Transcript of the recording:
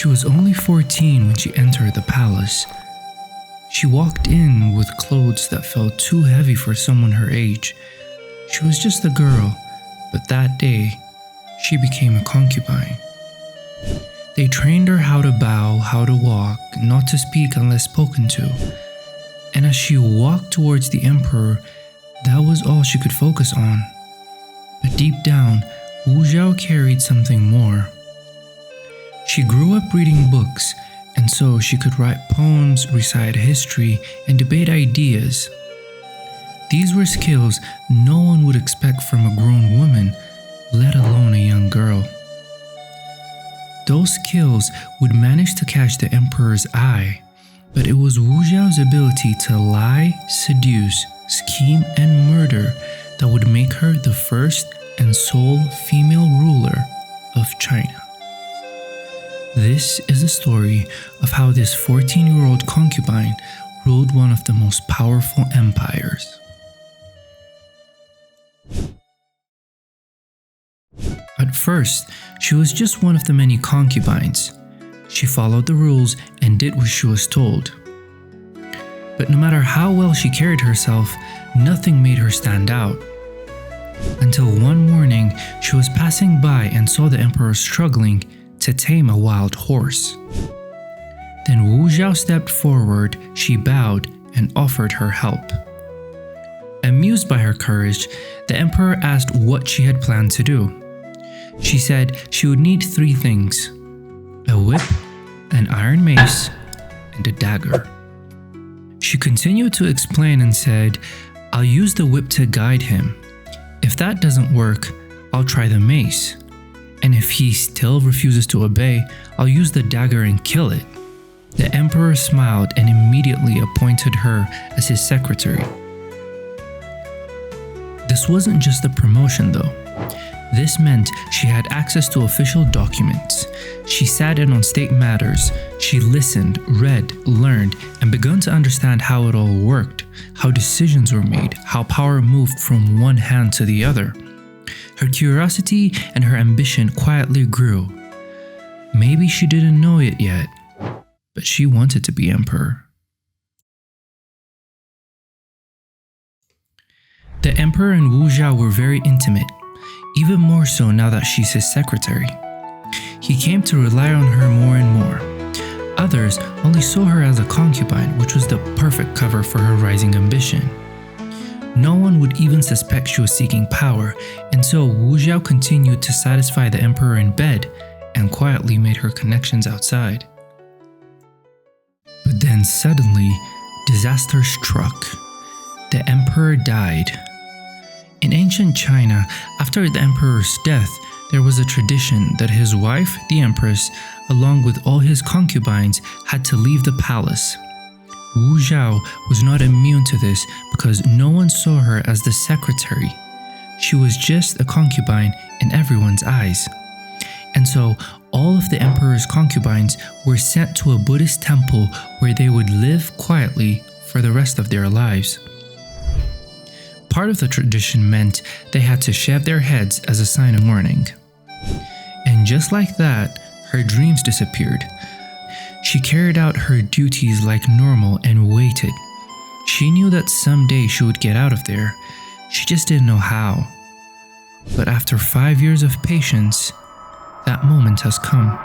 She was only 14 when she entered the palace. She walked in with clothes that felt too heavy for someone her age. She was just a girl, but that day, she became a concubine. They trained her how to bow, how to walk, not to speak unless spoken to. And as she walked towards the emperor, that was all she could focus on. But deep down, Wu Zhao carried something more. She grew up reading books, and so she could write poems, recite history, and debate ideas. These were skills no one would expect from a grown woman, let alone a young girl. Those skills would manage to catch the emperor's eye, but it was Wu Zhao's ability to lie, seduce, scheme, and murder that would make her the first and sole female ruler of China. This is the story of how this 14-year-old concubine ruled one of the most powerful empires. At first, she was just one of the many concubines. She followed the rules and did what she was told. But no matter how well she carried herself, nothing made her stand out. Until one morning, she was passing by and saw the emperor struggling to tame a wild horse. Then Wu Zhao stepped forward, she bowed and offered her help. Amused by her courage, the emperor asked what she had planned to do. She said she would need 3 things: a whip, an iron mace, and a dagger. She continued to explain and said, "I'll use the whip to guide him. If that doesn't work, I'll try the mace. And if he still refuses to obey, I'll use the dagger and kill it." The emperor smiled and immediately appointed her as his secretary. This wasn't just a promotion though. This meant she had access to official documents. She sat in on state matters. She listened, read, learned, and began to understand how it all worked, how decisions were made, how power moved from one hand to the other. Her curiosity and her ambition quietly grew. Maybe she didn't know it yet, but she wanted to be emperor. The emperor and Wu Zhao were very intimate, even more so now that she's his secretary. He came to rely on her more and more. Others only saw her as a concubine, which was the perfect cover for her rising ambition. No one would even suspect she was seeking power, and so Wu Zhao continued to satisfy the emperor in bed and quietly made her connections outside. But then suddenly, disaster struck. The emperor died. In ancient China, after the emperor's death, there was a tradition that his wife, the empress, along with all his concubines, had to leave the palace. Wu Zhao was not immune to this because no one saw her as the secretary. She was just a concubine in everyone's eyes. And so, all of the emperor's concubines were sent to a Buddhist temple where they would live quietly for the rest of their lives. Part of the tradition meant they had to shave their heads as a sign of mourning. And just like that, her dreams disappeared. She carried out her duties like normal and waited. She knew that someday she would get out of there. She just didn't know how. But after 5 years of patience, that moment has come.